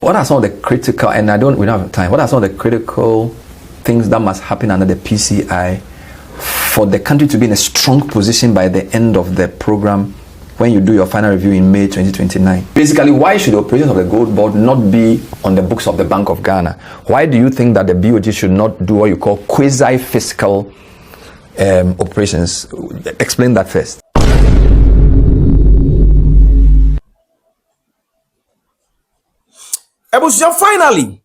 What are some of the critical, and we don't have time, what are some of the critical things that must happen under the PCI for the country to be in a strong position by the end of the program when you do your final review in May 2029? Basically, why should the operations of the Goldbod not be on the books of the Bank of Ghana? Why do you think that the BOG should not do what you call quasi-fiscal operations? Explain that first. Finally,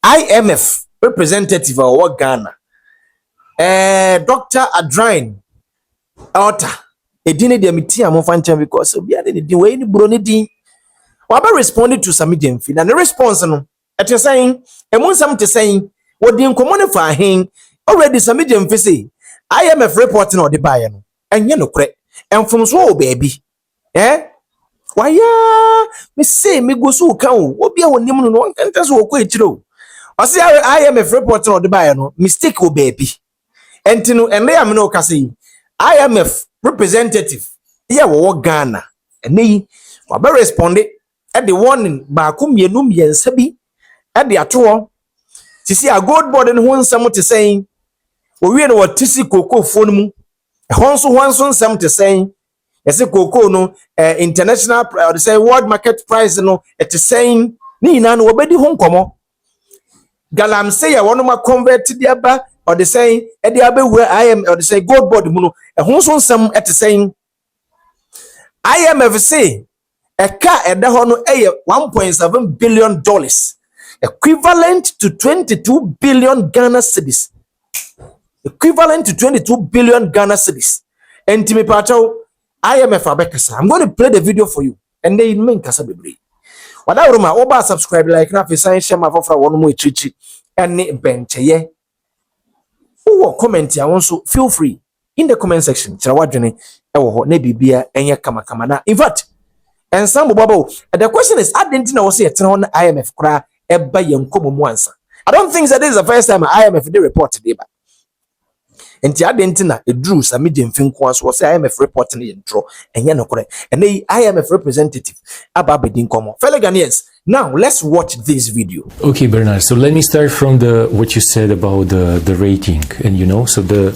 IMF representative of Ghana, Dr. Adrien Alta, edine de miti amofancha because obi ade de we ni bro ne din. Waba responded to Sammy Gyamfi. Na the response no, ete saying, emunsam te saying, wo di nkomo ne fa hen, already Sammy Gyamfi say, IMF report na odi baye no. Enye no kre. Enfomso o baby. Waya me say me go so kan o obi a wonim no nkanta so okọ echiro o say IMF report no de bae no mistake o baby entino ene ya me no ka say IMF representative ye wo Ghana ene yi wa be respond e de warning ba ko mienu miensa bi e de ato sisi a Goldbod no ho nsam te saying o wie no watisi kokofo no mu e ho nso nsam te saying yes, cocoa no international or say world market price no it is saying ni na no obedi ho nkomo galam say ya wono ma convert dia ba or the saying e dia ba wura IMF or the say Goldbod mu no e ho so nsam it is saying IMF say e ka e da ho no e 1.7 billion dollars equivalent to 22 billion Ghana cedis, equivalent to 22 billion Ghana cedis. Entimi pacho IMF abekasa. I'm going to play the video for you and then main kasa bebre. Wada uruma oba subscribe like na fisa share ma fofra wonu mu echichi ene bencheye. Who comment ya wonso feel free in the comment section. Tira wadwene ewo ho na bibia enye kama na. In fact, and some babo the question is identity na wo say etena on IMF kra eba yenkomo mu ansa. I don't think that this is the first time IMF did report today ba. Enti adenti na edru Sammy Gyamfi nko so say IMF report na yentro enye no kore and the IMF representative ababedin komo. Fellow Ghanaians, now let's watch this video. Okay, Bernard, so let me start from what you said about the rating, and so the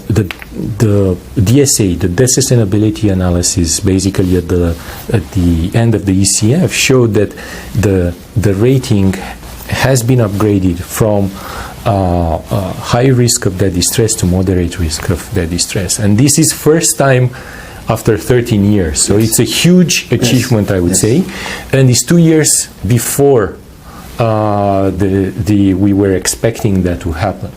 DSA, the debt sustainability analysis, basically at the end of the ECF showed that the rating has been upgraded from high risk of debt distress to moderate risk of debt distress, and this is first time after 13 years. So it's a huge achievement, I would say, and it's 2 years before we were expecting that to happen.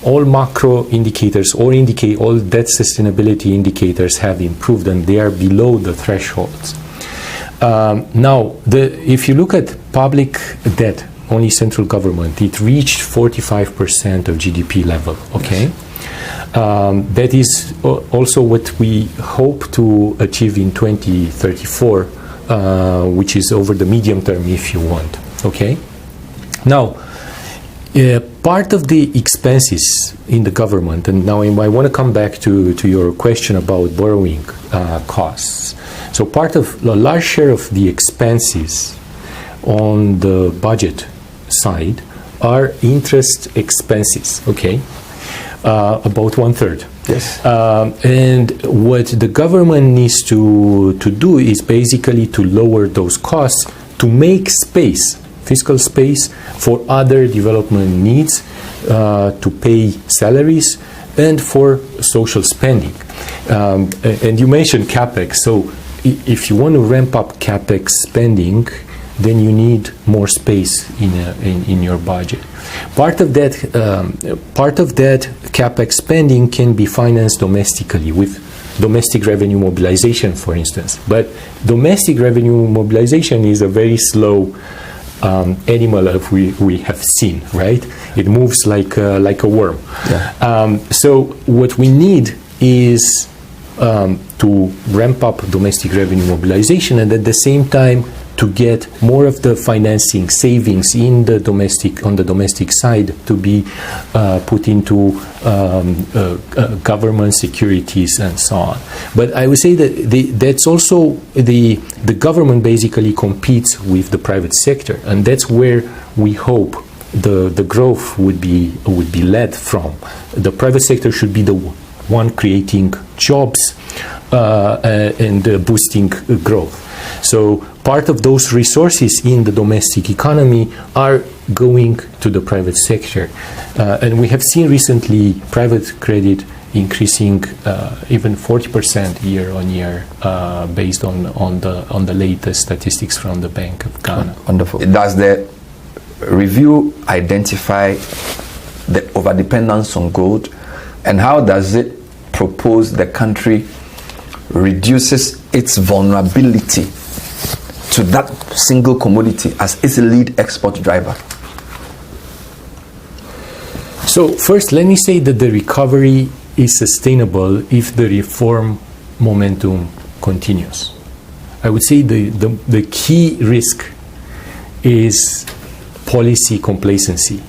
All macro indicators, all debt sustainability indicators have improved, and they are below the thresholds. Now, if you look at public debt, only central government, it reached 45% of GDP level, okay? That is also what we hope to achieve in 2034, which is over the medium term, if you want, okay? Now, part of the expenses in the government, and now I want to come back to your question about borrowing costs. So a large share of the expenses on the budget side are interest expenses, okay? About 1/3. Yes. And what the government needs to do is basically to lower those costs to make space, fiscal space, for other development needs, to pay salaries and for social spending. And you mentioned CapEx, so if you want to ramp up CapEx spending, then you need more space in your budget. Part of that CapEx spending can be financed domestically with domestic revenue mobilization, for instance. But domestic revenue mobilization is a very slow animal, if we have seen, right? It moves like a worm. Yeah. So what we need is to ramp up domestic revenue mobilization, and at the same time to get more of the financing savings on the domestic side to be put into government securities and so on. But I would say that that's also the government basically competes with the private sector, and that's where we hope the growth would be led from. The private sector should be the one creating jobs and boosting growth. So part of those resources in the domestic economy are going to the private sector, and we have seen recently private credit increasing even 40% year on year, based on the latest statistics from the Bank of Ghana. Wonderful. Does the review identify the overdependence on gold, and how does it propose the country reduces its vulnerability to that single commodity as its lead export driver? So first, let me say that the recovery is sustainable if the reform momentum continues. I would say the key risk is policy complacency.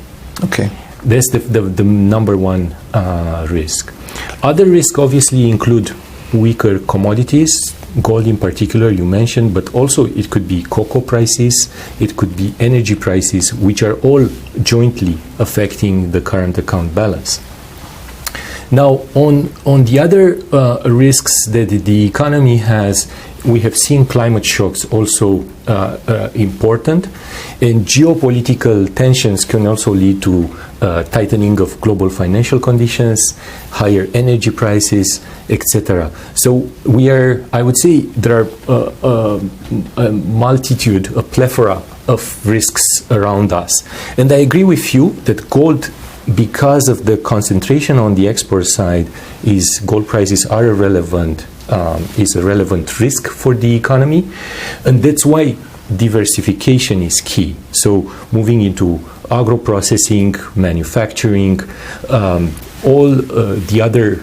Okay. That's the number one risk. Other risks obviously include weaker commodities, gold in particular you mentioned, but also it could be cocoa prices, it could be energy prices, which are all jointly affecting the current account balance. Now, on the other risks that the economy has, we have seen climate shocks also important, and geopolitical tensions can also lead to tightening of global financial conditions, higher energy prices, etc. So I would say there are a multitude, a plethora of risks around us. And I agree with you that gold, because of the concentration on the export side, gold prices are is a relevant risk for the economy, and that's why diversification is key. So moving into agro-processing, manufacturing, all the other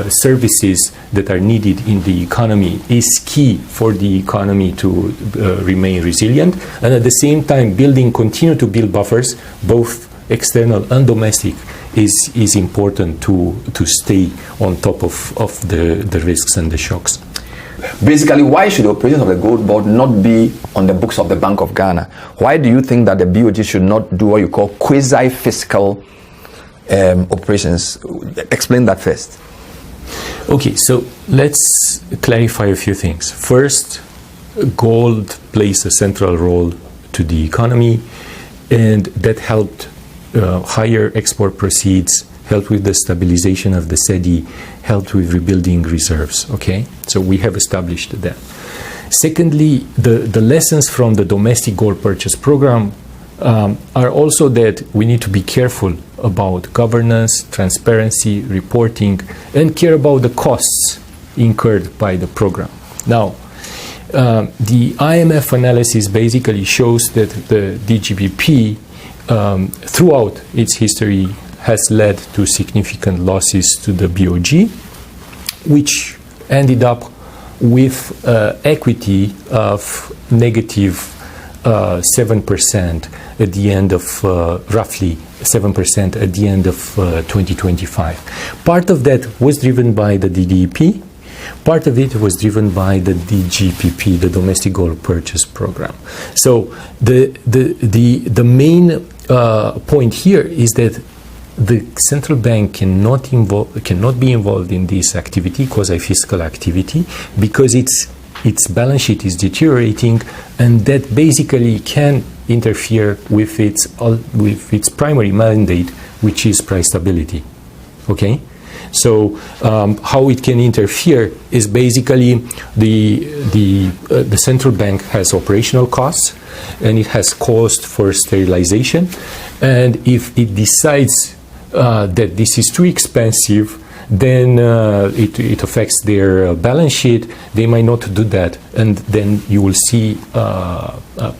services that are needed in the economy is key for the economy to remain resilient, and at the same time continue to build buffers, both external and domestic, is important to stay on top of the risks and the shocks. Basically, why should the operations of the Goldbod not be on the books of the Bank of Ghana? Why do you think that the BOG should not do what you call quasi-fiscal operations? Explain that first. Okay, so let's clarify a few things. First, gold plays a central role to the economy, and that helped higher export proceeds, helped with the stabilization of the cedi, helped with rebuilding reserves. Okay, so we have established that. Secondly, the lessons from the domestic gold purchase program are also that we need to be careful about governance, transparency, reporting, and care about the costs incurred by the program. Now, the IMF analysis basically shows that the DGPP throughout its history has led to significant losses to the BOG, which ended up with equity of negative 7% at the end of roughly 7% at the end of 2025. Part of that was driven by the DDP. Part of it was driven by the DGPP, the Domestic Gold Purchase Program. So the main point here is that the central bank cannot be involved in this activity, quasi-fiscal activity, because its balance sheet is deteriorating, and that basically can interfere with its primary mandate, which is price stability. Okay, so how it can interfere is basically the central bank has operational costs, and it has cost for sterilization, and if it decides that this is too expensive, then it affects their balance sheet. They might not do that, and then you will see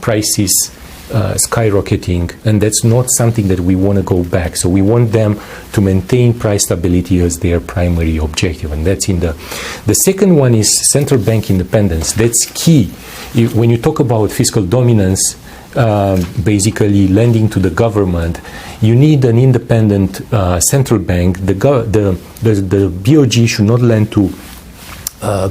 prices skyrocketing, and that's not something that we want to go back. So we want them to maintain price stability as their primary objective, and that's in the second one is central bank independence. That's key. When you talk about fiscal dominance, basically lending to the government, you need an independent central bank. The BOG should not lend to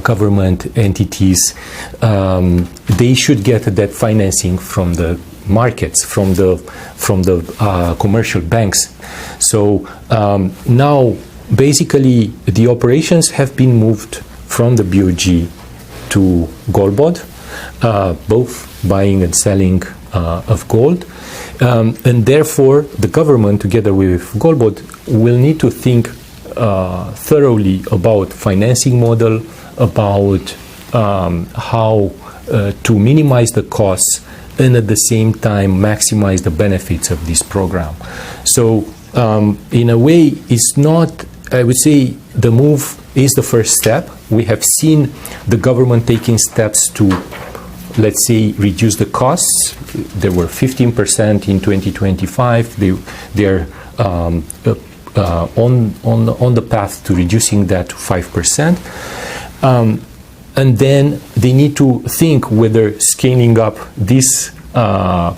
government entities. They should get that financing from the markets, from the commercial banks. So now basically the operations have been moved from the BOG to Goldbod, both buying and selling of gold, and therefore the government together with Goldbod will need to think thoroughly about financing model, about how to minimize the costs and at the same time maximize the benefits of this program. So in a way, it's not, I would say the move is the first step. We have seen the government taking steps to, let's say, reduce the costs. There were 15% in 2025. They're on the path to reducing that to 5%. And then they need to think whether scaling up this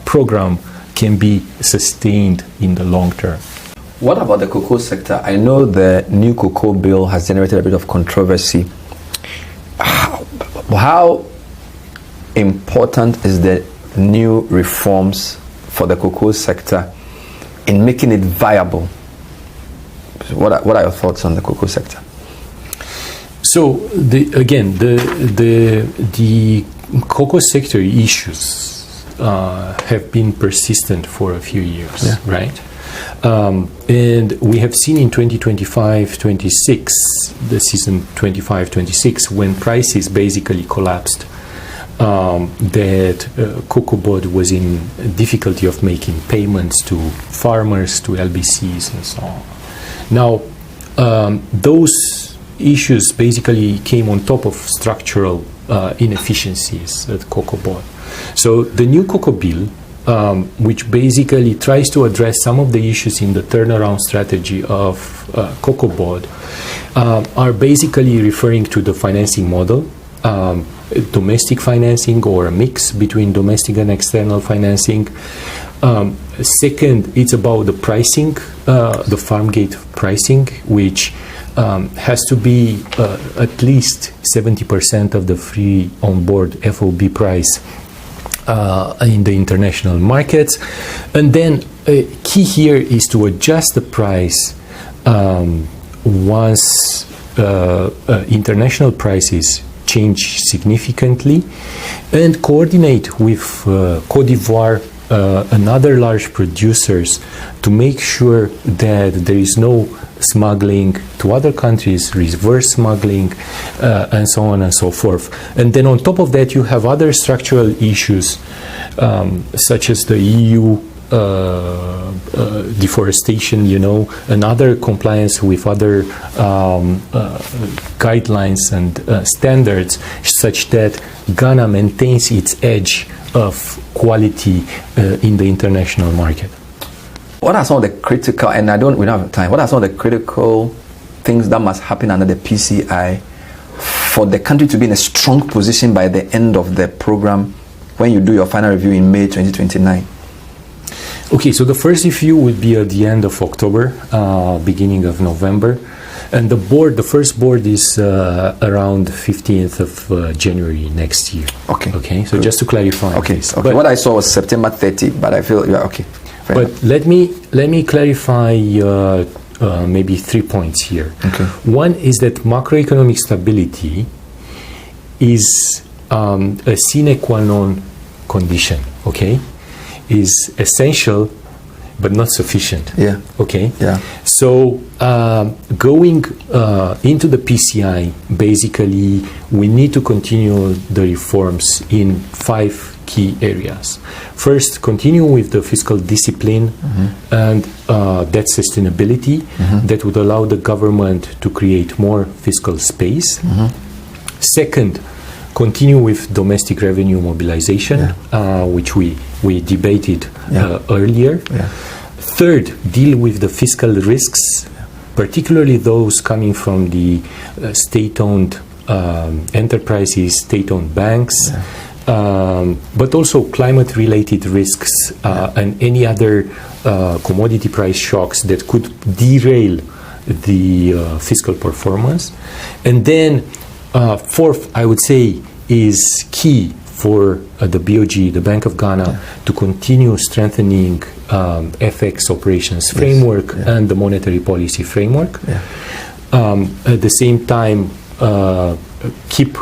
program can be sustained in the long term. What about the cocoa sector? I know the new cocoa bill has generated a bit of controversy. How important is the new reforms for the cocoa sector in making it viable? What are your thoughts on the cocoa sector? So the cocoa sector issues have been persistent for a few years, right? And we have seen in 2025-26, the season 25-26, when prices basically collapsed, that Cocoa Board was in difficulty of making payments to farmers, to LBCs, and so on. Now, those issues basically came on top of structural inefficiencies at Cocoa Board. So the new cocoa bill, which basically tries to address some of the issues in the turnaround strategy of Cocoa Board, are basically referring to the financing model, domestic financing or a mix between domestic and external financing. Second, it's about the pricing, the farm gate pricing, which has to be at least 70% of the free on-board FOB price in the international markets. And then key here is to adjust the price once international prices change significantly, and coordinate with Côte d'Ivoire and other large producers to make sure that there is no smuggling to other countries, reverse smuggling, and so on and so forth. And then on top of that, you have other structural issues, such as the EU deforestation, and other compliance with other guidelines and standards, such that Ghana maintains its edge of quality in the international market. What are some of the critical, and we don't have time, what are some of the critical things that must happen under the PCI for the country to be in a strong position by the end of the program when you do your final review in May 2029? Okay, so the first review would be at the end of October, beginning of November. And the first board is around 15th of January next year. Okay, so just to clarify this. Okay. What I saw was September 30, but I feel, okay. But let me clarify maybe 3 points here. Okay. One is that macroeconomic stability is a sine qua non condition, okay? Is essential but not sufficient. Yeah. Okay. Yeah. So going into the PCI, basically, we need to continue the reforms in 5 key areas. First, continue with the fiscal discipline and debt sustainability that would allow the government to create more fiscal space. Second, continue with domestic revenue mobilization, which we debated earlier. Third, deal with the fiscal risks, particularly those coming from the state-owned enterprises, state-owned banks, but also climate-related risks and any other commodity price shocks that could derail the fiscal performance. And then fourth, I would say, is key for the BOG, the Bank of Ghana, to continue strengthening FX operations framework and the monetary policy framework. At the same time, keep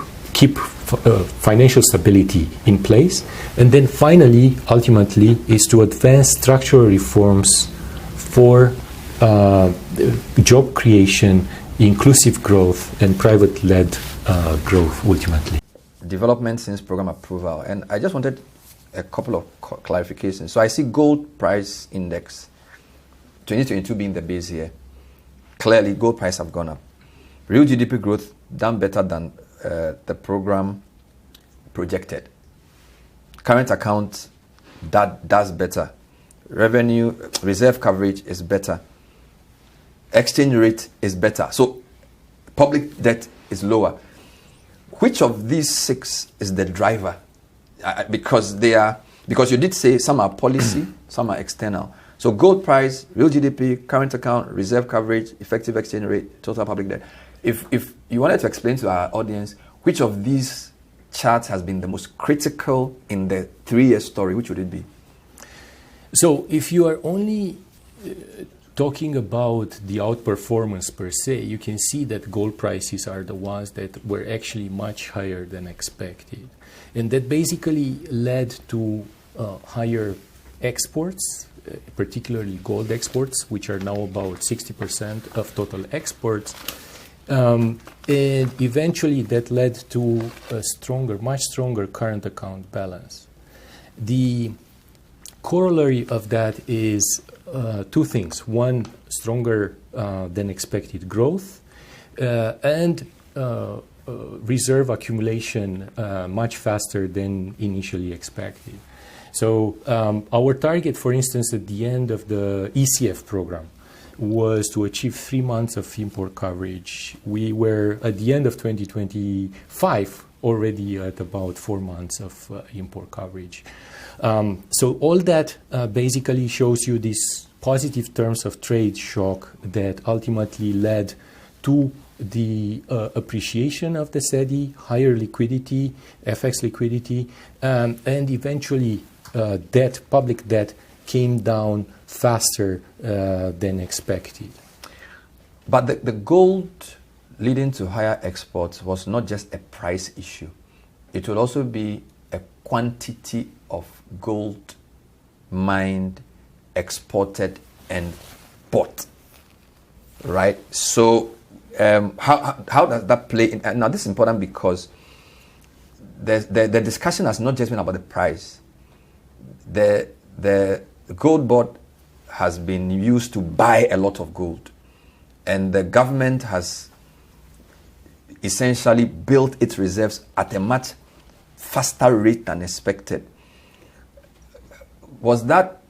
financial stability in place. And then finally, ultimately, is to advance structural reforms for job creation, inclusive growth, and private-led growth, ultimately. Development since program approval. And I just wanted a couple of clarifications. So I see gold price index, 2022 being the base year. Clearly, gold price have gone up. Real GDP growth done better than the program projected. Current account that does better. Revenue reserve coverage is better. Exchange rate is better. So public debt is lower. Which of these six is the driver? Because you did say some are policy, some are external. So gold price, real GDP, current account, reserve coverage, effective exchange rate, total public debt. If you wanted to explain to our audience which of these charts has been the most critical in the 3-year story, which would it be? So if you are only talking about the outperformance per se, you can see that gold prices are the ones that were actually much higher than expected. And that basically led to higher exports, particularly gold exports, which are now about 60% of total exports. And eventually that led to a much stronger current account balance. The corollary of that is two things. One, stronger than expected growth, and reserve accumulation much faster than initially expected. So our target, for instance, at the end of the ECF program was to achieve 3 months of import coverage. We were, at the end of 2025, already at about 4 months of import coverage. So all that basically shows you these positive terms of trade shock that ultimately led to the appreciation of the cedi, higher liquidity, FX liquidity, and eventually public debt came down faster than expected. But the gold leading to higher exports was not just a price issue. It will also be a quantity of gold mined, exported, and bought, right? So how does that play in? Now this is important because the discussion has not just been about the price. The Goldbod has been used to buy a lot of gold, and the government has essentially built its reserves at a much faster rate than expected. Was that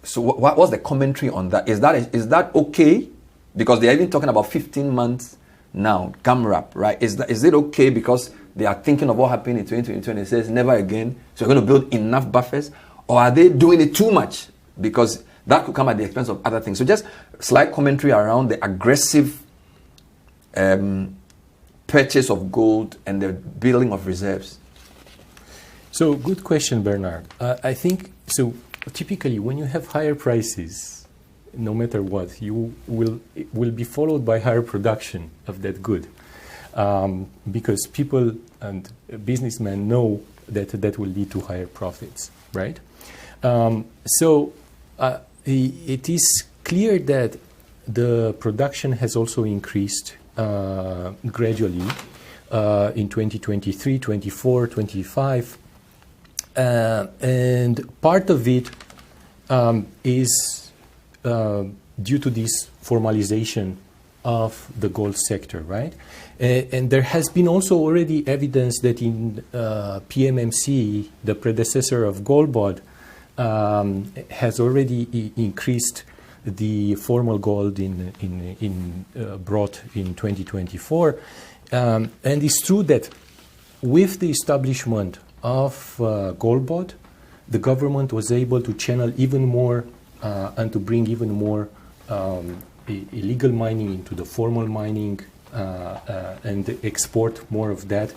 so? What was the commentary on that? Is that okay? Because they are even talking about 15 months now, GAMRAP, right? Is it okay because they are thinking of what happened in 2022 and it says never again, so we're going to build enough buffers? Or are they doing it too much? Because that could come at the expense of other things. So just slight commentary around the aggressive purchase of gold and the building of reserves. So good question, Bernard. I think, so typically when you have higher prices, no matter what, you will be followed by higher production of that good. Because people and businessmen know that will lead to higher profits, right? It is clear that the production has also increased gradually in 2023, 24, 25. And part of it is due to this formalization of the gold sector, right? And there has been also already evidence that in PMMC, the predecessor of Goldbod, has already increased the formal gold brought in 2024. And it's true that with the establishment of Goldbod, the government was able to channel even more and to bring even more illegal mining into the formal mining and export more of that.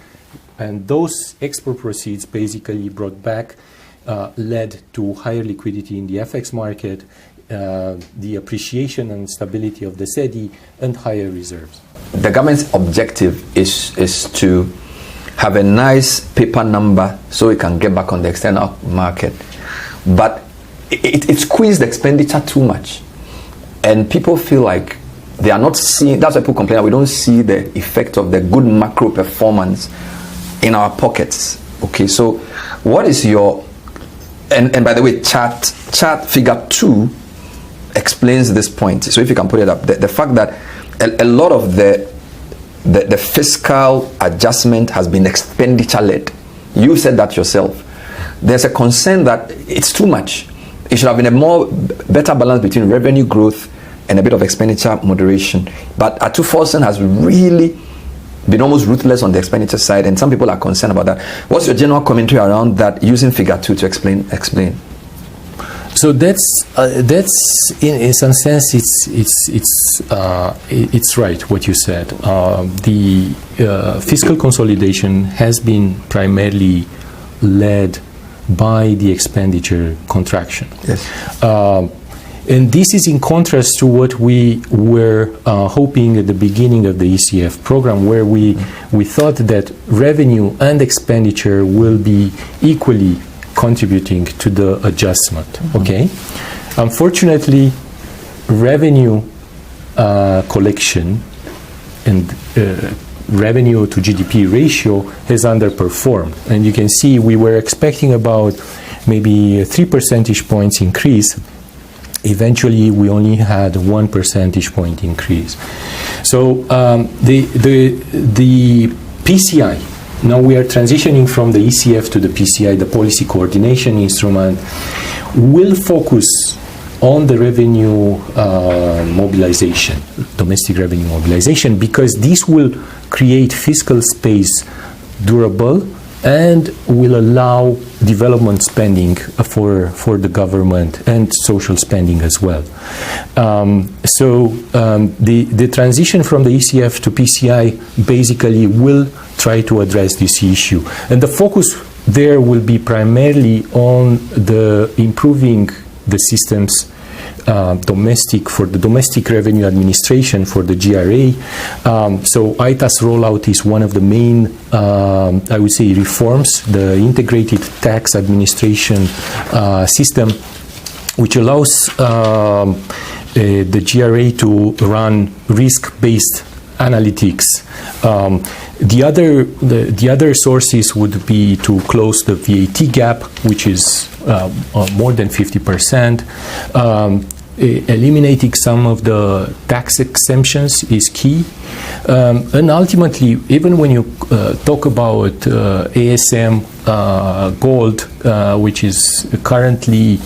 And those export proceeds basically brought back, led to higher liquidity in the FX market, the appreciation and stability of the cedi, and higher reserves. The government's objective is to have a nice paper number so it can get back on the external market. But it squeezed the expenditure too much. And people feel like they are not seeing, that's why people complain, we don't see the effect of the good macro performance in our pockets. Okay, so what is your, and by the way, chart figure 2 explains this point. So if you can put it up, the fact that a lot of the fiscal adjustment has been expenditure led. You said that yourself. There's a concern that it's too much. It should have been a better balance between revenue growth and a bit of expenditure moderation. But Atuforsen has really been almost ruthless on the expenditure side, and some people are concerned about that. What's your general commentary around that, using figure 2 to explain? So that's in some sense it's right what you said. The fiscal consolidation has been primarily led by the expenditure contraction. Yes. And this is in contrast to what we were hoping at the beginning of the ECF program, where we thought that revenue and expenditure will be equally contributing to the adjustment. Okay. Unfortunately, revenue collection and revenue to GDP ratio has underperformed. And you can see we were expecting about maybe 3 percentage points increase. Eventually, we only had 1 percentage point increase. So the PCI, now we are transitioning from the ECF to the PCI, the policy coordination instrument, will focus on the revenue mobilization, domestic revenue mobilization, because this will create fiscal space durable and will allow development spending for the government and social spending as well. The transition from the ECF to PCI basically will try to address this issue. And the focus there will be primarily on the improving the systems for the domestic revenue administration, for the GRA. So ITAS rollout is one of the main, I would say, reforms, the integrated tax administration system, which allows the GRA to run risk-based analytics. The other sources would be to close the VAT gap, which is more than 50%. Eliminating some of the tax exemptions is key. And ultimately, even when you talk about ASM gold, which is currently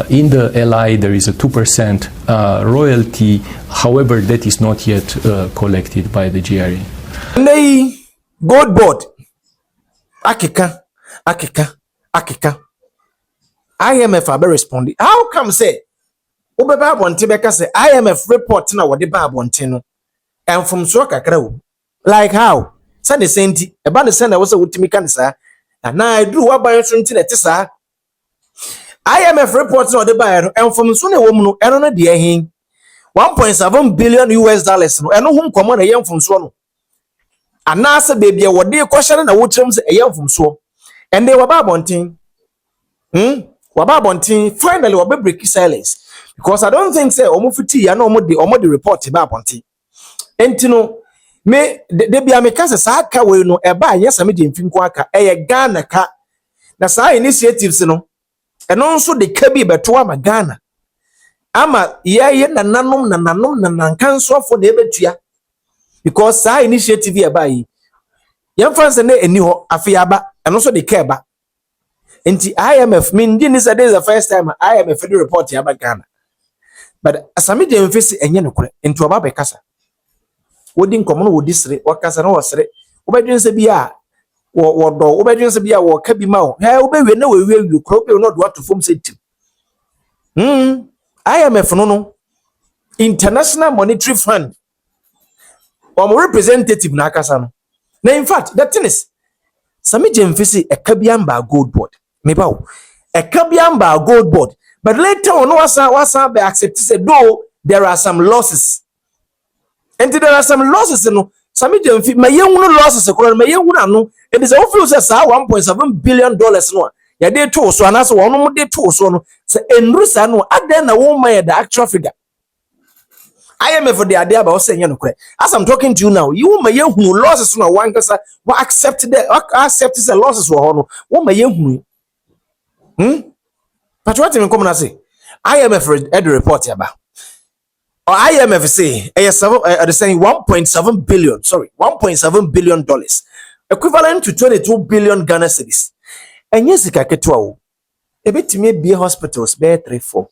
in the LI, there is a 2% royalty. However, that is not yet collected by the GRA. Nay, Goldbod. Akika. IMF are responding. How come say? Ubeba bonte beka say IMF report na wode ba bonte no. And from so kakra wo. Like how? Say the senti. E ba the send na wo say wotimi kan sa. Na do wa ban so nti na te sa. IMF report na wode ba no. And from so na wo mu no, eno na de hin. 1.7 billion US dollars no. Eno hum komo na yem from so no. Anasa baby e wode kwahye na wo trem say yem from so. And they were ba bonte. Wababontin finally wabe break silence because I don't think say omufiti ya no omo the report ba bontin entino me de bia me kase sa aka we no e ba anya same de mfinko aka eye Ghana ka na sa initiatives no eno nso de ka bi beto ama Ghana ama ye na nanom kanso for na ebetua because sa initiative e ba yi yemfa na eni ho afi aba eno so de keba nti IMF mean this is the first time IMF the report ya ba Ghana but Sammy Gyamfi se enye ne kure nti oba be kasa wodi nkomo no wodi sere wakasa na wosere wobedwen se bia wodo wobedwen se bia wo ka bi ma wo he wobewie na wewie kuro be no do atofom se tim IMF no International Monetary Fund representative na akasa no na in fact the thing is Sammy Gyamfi se ekabiamba Goldbod me ba wo ekabiamba Goldbod but later on wasa be accept say though there are some losses and there are some losses no Sammy Gyamfi ma yehunu losses ko ma yehunu anu it is a feel say 1.7 billion dollars no ya dey to so anaso wono mo dey to so no say enrusa no aden na wo ma the actual figure IMF for the idea about saying no correct as I'm talking to you now you ma yehunu losses no one kasa what accept the losses wo no wo ma yehunu but what me come na say IMF read the report ya ba or IMF say they're saying 1.7 billion, sorry, 1.7 billion dollars, equivalent to 22 billion Ghana cedis. And yes, kaketwa a bit me be hospitals, be 3-4.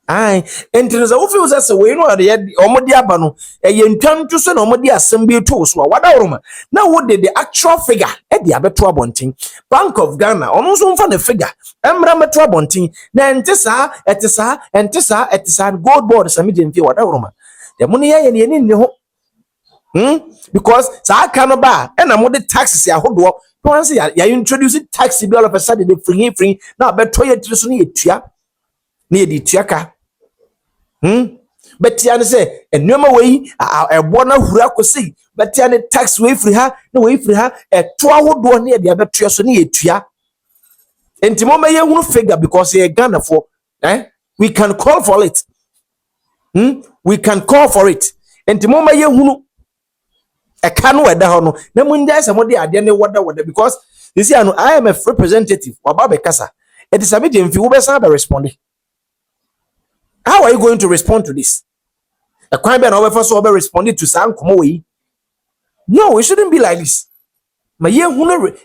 Aye, and there's a few as a way no the omodiabano, a yentan to send omodi assembly tools, what our now what did the actual figure at the abetua bonting Bank of Ghana almost on the figure emra metua bonting na entesa etisa Goldbod Sammy Gyamfi what our the money ye ni ho because sa can ba and am the taxes ya hodo once ya introduce tax bill of a sudden the free now beto ye triso ni etua na ye di tuaka but ya say enema we ebo na hura kosi but ya tax we free ha na we free ha eto ahodo na ye de abetua so na ye tua enti mo ye hunu figure because ye Ghana for we can call for it we can call for it enti mo ye hunu e kan weda ho no na mo ndai se mo de ade ne wada because you see I am a representative waba kasa it is Sammy Gyamfi wo be san be respond. How are you going to respond to this? A crime be na we first be responding to san komo we. No, it shouldn't be like this. Ma ye hunu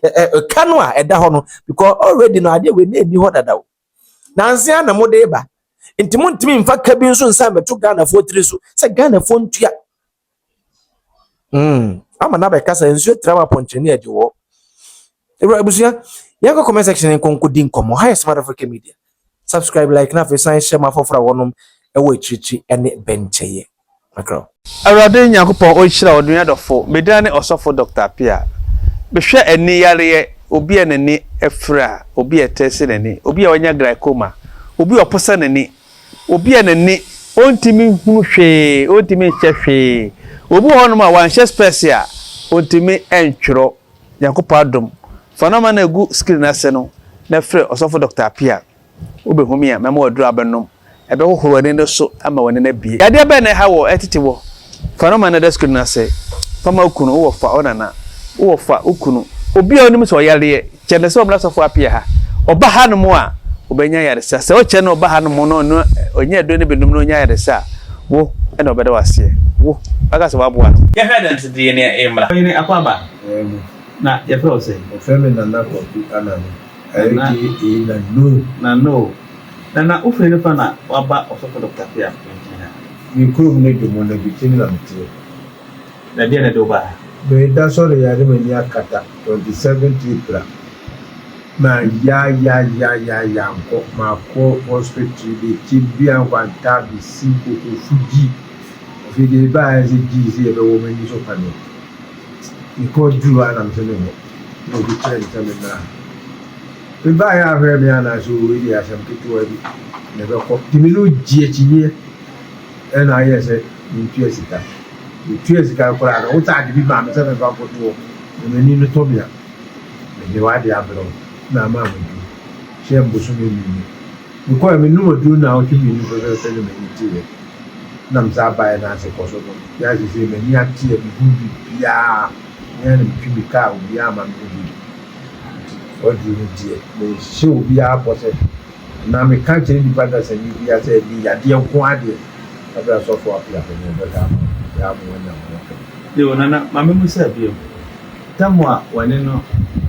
kanu a eda ho no because already no ade we na ni ho dada. Na nsia na mo de ba. Enti mo ntimi mfa ka bi nso nsa beto Ghana fo tiri so. Se Ghana fo ntua. Ama na be kasa nso trama poncheni ade wo. Ebra busia, yako comment section en konkodi nkomo. Hi Smart Africa Media. Subscribe, like, na fesan share ma fofra wonom ewo echichi ene bencheye. Macro. Awurade Nyankopɔn o hyira wo dunya dɔfo. Medane osofo Dr. Pia. Behwe ani yare obi anani efra, obi etese nani, obi a wanya glaucoma, obi oposa nani, obi anani ontimi hunu hwe, ontimi hye hwe. Obi honom a wanhye special, ontimi entworo. Nyankopɔn adom. Fanama na egu screen na se no, na frɛ osofo Dr. Pia. Ube humi a memo wadru abenom ebe hohoro ani no so ama wani na bie yade be na ha wo etete wo fanoma na desk na se fama ukunu wo fa onana wo fa ukunu obi a onim so yare chende se omla sofo apia ha oba ha no mo a obenya yare sa se o che na oba ha no mo no onye do ne benum no nya yare sa wo e na obeda wase wo aga se wabo ano ya hadant de ne emra ni akwaba na ya pro se o femi na na ko anani ayiki na no na ufere fa na waba osofo Dr. Pia ni kurum ne demo na bitin na mtie na dia na doba be da so le ya me ni akata 27 April ma ya ko ma ko hospital de tibia kwanta bi simple to fuji fi de ba ze ji se be wo me ni so pano ni ko du ana mtene no bi tell na we buy a very ana so we dey asem ketewa bi na be ko timilo ji echinye and I say in Tuesika kora na uta de bi ma me se be ko to me ni no tobia me de wa de abro na ma mo she mbusu me ni ko me no do na o timi ni ko se me ni tie na mza buy na se ko so ya ji se me ni atie bi bi bia ya na mi ka o bia ma me bi o di ni die me show bia bose na me ka kyerɛ nipa da sɛ ni bia sɛ bi yadeɛ nko ade abra sɔfo apia ko ne bɛka ya mo na mo de wona ma me musa bio tamu a wane no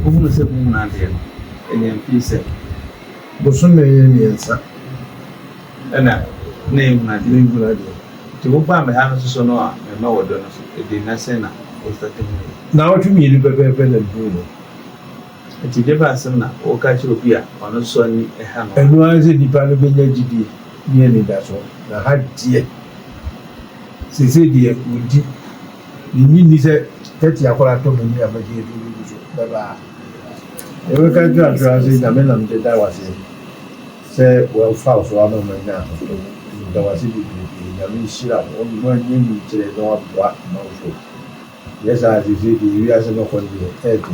ohunu sɛ mu na de no enye mpi sɛ bosom na yɛ miɛnsa ɛna na emu na de ne ngula de ti wo ba me ha no so no a me ma wodo no so e de na sɛ na o start mu na otu mi ni bɛbɛbɛ na du no ti de ba asem na o ka kyerɛ obi a ɔno so ani ɛha no ɛnu anse nipa no bɛnya gidi ne ani da so na ha die sese deɛ odi ni ni sɛ tɛti akɔla tɔ mu ni abɛgye edu ni so bɛba ewe ka ju atra se na me na me da wase sɛ wɔn fa so ama ma nya da wase bi na me shira o mi ma nye mi kyerɛ na wa bua ma so yesa sese de wi ase no kɔ ni ɛti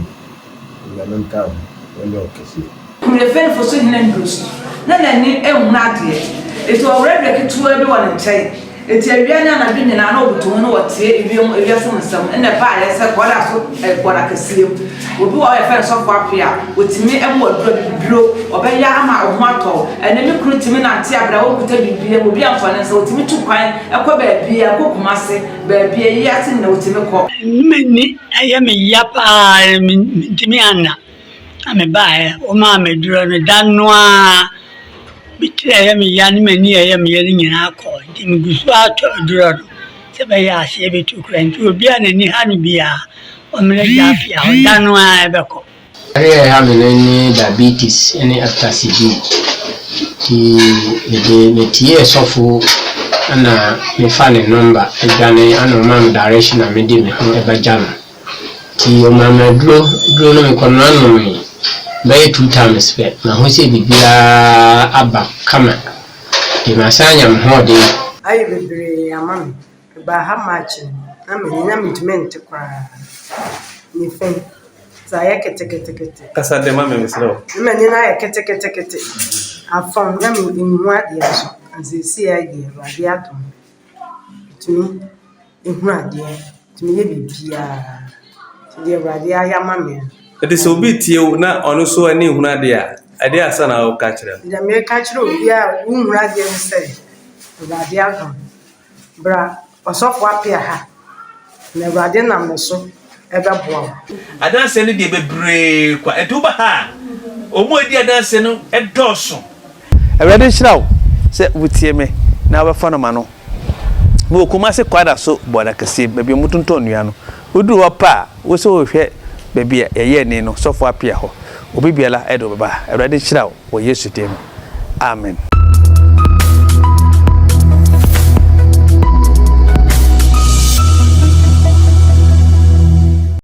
na me ka wɔn yɛ ɔkɛse me fen for so hinan bruce na ni ehuna ade eto already ketuwa bi wɔ ne nkyɛn eti awia na na bi nyina na obuto no wɔte ebiom ewiasem nsɛm na ba yɛ sɛ kɔda so kɔda kasiem obi wɔ yɛ fen so for apia otimi ɛmo aduro bibiro ɔbɛya ama ɔmo atɔ ɛna mi kuru timi na ante abra wo kuta bibie obi amfa ne nsa otimi tu kwan ɛkɔ baabi akɔkuma se baabi yi ate na otimi kɔ meni ayɛ me ya pa timi ana ame bae o ma me duro no danoa bitire ayɛ me ya ne mani ayɛ me ya ne nyina akɔ nti me gusu atɔ duro no sɛ bɛyɛ ase betu kura nti obi a n'ani ha no bia o mene Gyamfi a o danoa ɛbɛkɔ ayɛ ha me ne diabetes ne acid ti me tie sɔfo ana me fa ne number edwane ana ma me direction na me di me ho ɛbɛgya no ti o ma me duro no me kɔno ano me by 2 times per na ho se bibia aba kama di masanya mhode ayi bebre amam ba ha match na me ntiment kwa ni fen za ya kete kasa de ma me mislo me ni na ya kete afon na me nhu ade so azesi ya ge ade ato tumi nhu ade tumi ye bibia ti de ade ya mame ede so bi tie na ono so ani hunu ade a ade asa na o ka kyerɛ ya me ka kyerɛ obi a nhu ade no sɛ ade ato bra osofo apia ha na ade nam so ɛbɛboa adanse no de bebree kwa etuba ha omo edi adanse no ɛdɔso awurade hyiraw sɛ wotie me na wobɛfa no ma no wo kuma se kwada so bɔda kɛse baabi mutonto nua no woduru hɔ pa wo sɛ wohwɛ baabi a ɛyɛ ni no sɔfo apia hɔ obi biala ɛde obɛba awurade hyiraw wɔ Yesu dim amen